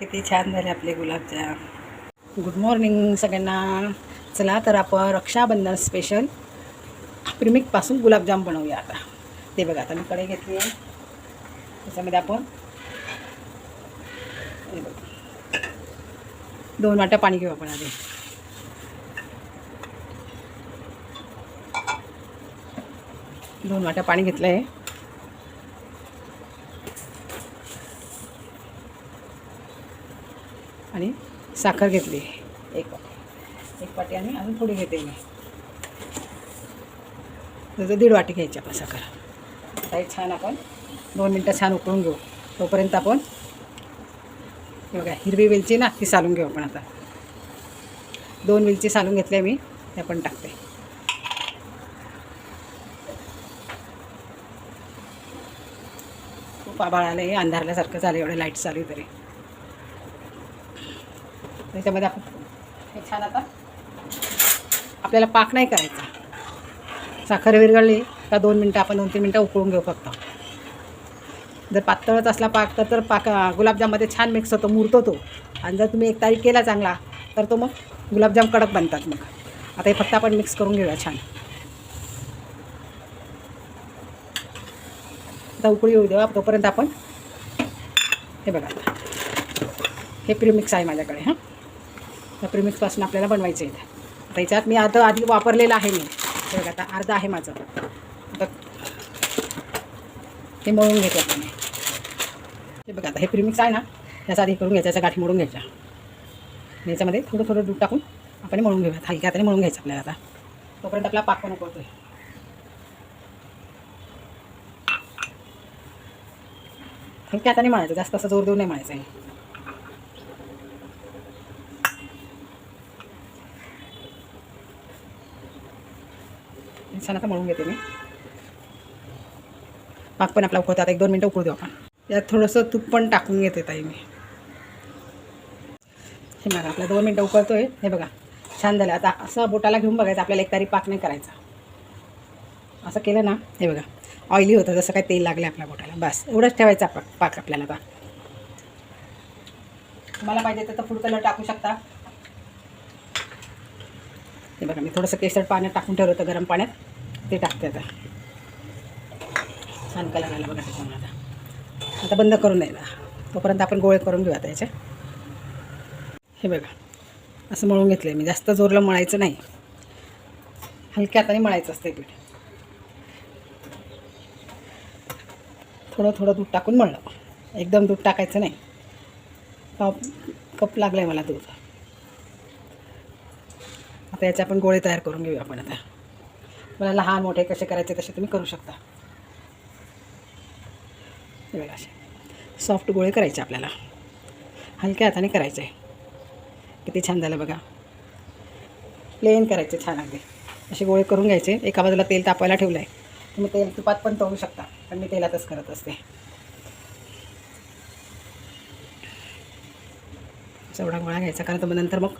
किती छान झाले आपले गुलाबजाम। गुड मॉर्निंग सगळ्यांना। चला तर आपण रक्षाबंधन स्पेशल प्रीमिक्सपासून गुलाबजाम बनवूया आता। ते बघा, आता मी कढई घेतली आहे, त्याच्यामध्ये आपण 2 वाट्या पाणी घेऊ आपण आधी। दोन वाट्या पाणी घेतलं आहे आणि साखर घेतली एक वाटी आणि अजून थोडी घेते मी, जसं 1.5 वाटी घ्यायची आपण साखर। आता छान आपण 2 मिनटं छान उकळून घेऊ। तोपर्यंत आपण बघा हिरवी वेलची ना ती सालून घेऊ आपण। आता 2 वेलची सालून घेतल्या मी, ते आपण टाकते। खूप आभाळ आलं आहे, अंधारल्यासारखं झालं, एवढे लाईट चालू आहे तरी। त्याच्यामध्ये आपण हे छान, आता आपल्याला पाक नाही करायचा। साखर विरघळली का 2 मिनटं आपण 2-3 मिनटं उकळून घेऊ फक्त। जर पातळच असला पाक तर पाक गुलाबजाममध्ये छान मिक्स होतो, मुरतो तो। आणि जर तुम्ही एक तारीख केला चांगला तर तो मग गुलाबजाम कडक बनतात मग। आता हे फक्त आपण मिक्स करून घेऊया छान। आता उकळी येऊ देवा, तोपर्यंत आपण हे बघा, हे प्रीमिक्स आहे माझ्याकडे। हां, त्या प्रीमिक्सपासून आपल्याला बनवायचं आहे। आता याच्यात मी आता आधी वापरलेलं आहे मी, हे बघा आता अर्धा आहे माझं। आता हे मळून घेते आपण। हे बघा, आता हे प्रीमिक्स आहे ना, त्याचा आधी करून घ्यायचा, गाठी मोडून घ्यायच्या। याच्यामध्ये थोडं थोडं दूध टाकून आपण मळून घेऊया, हलक्या हाताने मळून घ्यायचं आपल्याला। आता तोपर्यंत आपला पाक पण उकळतोय। हलक्या हाताने मळायचं, जास्त असं जोर देऊन नाही मळायचं आहे। छान आता मळून घेते मी। पाक पण आपला उकळतात, 1-2 मिनटं उकळू देऊ आपण। यात थोडंसं तूप पण टाकून घेते ताई मी। हे बघा, आपला 2 मिनटं उकळतोय। हे बघा छान झालं। आता असं बोटाला घेऊन बघायचं, आपल्याला एक तारी पाक नाही करायचा। असं केलं ना, हे बघा ऑइली होतं, जसं काय तेल लागले आपल्या बोटाला, बस एवढंच ठेवायचं पाक आपल्याला। आता तुम्हाला पाहिजे तर फूड कलर टाकू शकता। हे बघा, मी थोडंसं केसर पाण्यात टाकून ठेवलं होतं गरम पाण्यात, ते टाकते आता। छान कलर आला बघा त्याच्यामुळे। आता बंद करून द्यायला, तोपर्यंत आपण गोळे करून घेऊ आता याचे। हे बघा असं मळून घेतलं मी, जास्त जोरला मळायचं नाही, हलक्या हाताने मळायचं असते पीठ। थोडं थोडं दूध टाकून मळलं, एकदम दूध टाकायचं नाही। कप लागलं आहे मला दूध। आता याचे आपण गोळे तयार करून घेऊया आपण। आता मला लहान मोठे कसे करायचे तसे तुम्ही करू शकता। हे बघा, असे सॉफ्ट गोळे करायचे आपल्याला, हलक्या हाताने करायचे। किती छान झालं बघा, प्लेन करायचे छान अगदी। असे गोळे करून घ्यायचे। एका बाजूला तेल तापायला ठेवलं आहे, तुम्ही तेल तुपात पण तळू शकता, पण मी तेलातच करत असते। एवढा गोळा घ्यायचा, कारण तर नंतर मग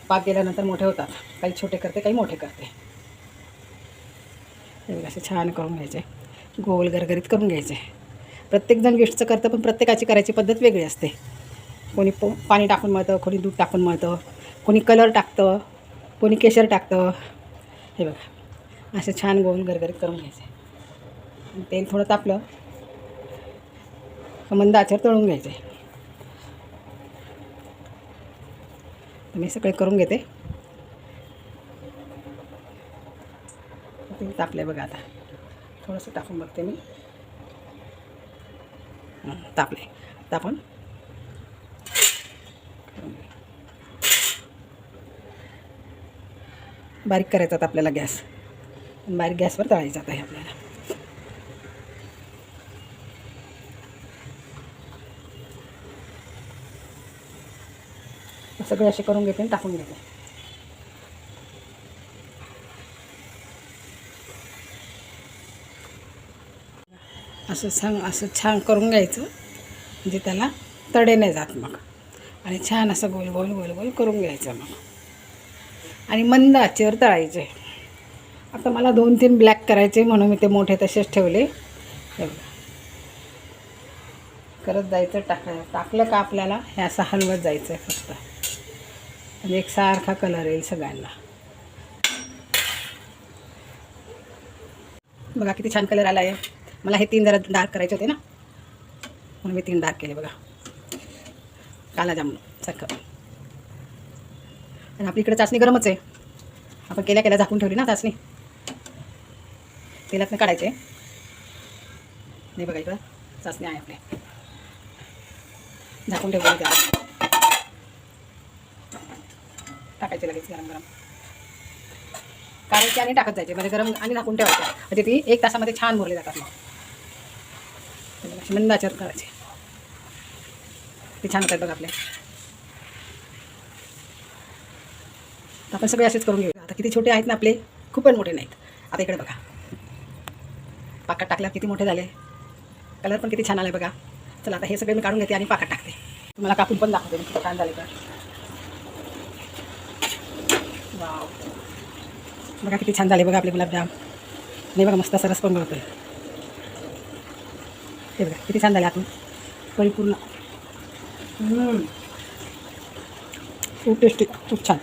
पाक गेल्यानंतर मोठे होतात। काही छोटे करते, काही मोठे करते। असे छान करून घ्यायचे, गोल गरगरीत करून घ्यायचे। प्रत्येकजण गिफ्टचं करतं, पण प्रत्येकाची करायची पद्धत वेगळी असते। कोणी पाणी टाकून मळतं, कोणी दूध टाकून मळतं, कोणी कलर टाकतं, कोणी केशर टाकतं। हे बघा असे छान गोल गरगरीत करून घ्यायचे। तेल थोडं तापलं मंद आचेवर तळून घ्यायचे। मी सगळे करून घेते। तेल तापले बघा, आता थोडंसं टाकून बघते मी। तापले, आता आपण बारीक करायचा आता आपल्याला गॅस, बारीक गॅसवर तळायचं आता हे आपल्याला। सगळे असे करून घेते आणि टाकून घेते। असं छान करून घ्यायचं, म्हणजे त्याला तडे नाही जात मग। आणि छान असं गोल गोल गोल गोल करून घ्यायचं मग, आणि मंद आचेवर तळायचे। आता मला 2-3 ब्लॅक करायचे, म्हणून मी ते मोठे तसेच ठेवले। हे बघा करत जायचं, टाकलं का आपल्याला हे असं हलवत जायचं आहे फक्त, म्हणजे एकसारखा कलर येईल सगळ्यांना. बघा किती छान कलर आला आहे. मला हे 3 जरा डार्क करायचे होते ना, म्हणून मी 3 डार्क केले बघा, काला जामून सारखं. आणि आपली इकडे चाचणी गरमच आहे, आपण केल्या झाकून ठेवली ना चाचणी, तेलातनं काढायचे. नाही बघा इकडं चाचणी आहे आपली, झाकून ठेवली त्याला, टाकायचे लगेच गरम गरम काढायचे आणि टाकत जायचे, म्हणजे गरम आणि झाकून ठेवायचे, म्हणजे ती 1 तासामध्ये छान मुरले जातात. मग मंद आचेवर करायचे, ते छान होतात बघा आपले. आपण सगळे असेच करून घेऊ. आता किती छोटे आहेत ना आपले, खूपच मोठे नाहीत. आता इकडे बघा पाकात टाकल्यावर किती मोठे झाले, कलर पण किती छान आले बघा. चला आता हे सगळे मी काढून घेते आणि पाकात टाकते, तुम्हाला कापून पण दाखवते किती छान झाले. तर वाव, बघा किती छान झाले बघा आपले गुलाबजाम. नाही बघा मस्त सरस पण बनवतोय, हे बघा किती छान झाले आतून परिपूर्ण. खूप टेस्टी, खूप छान.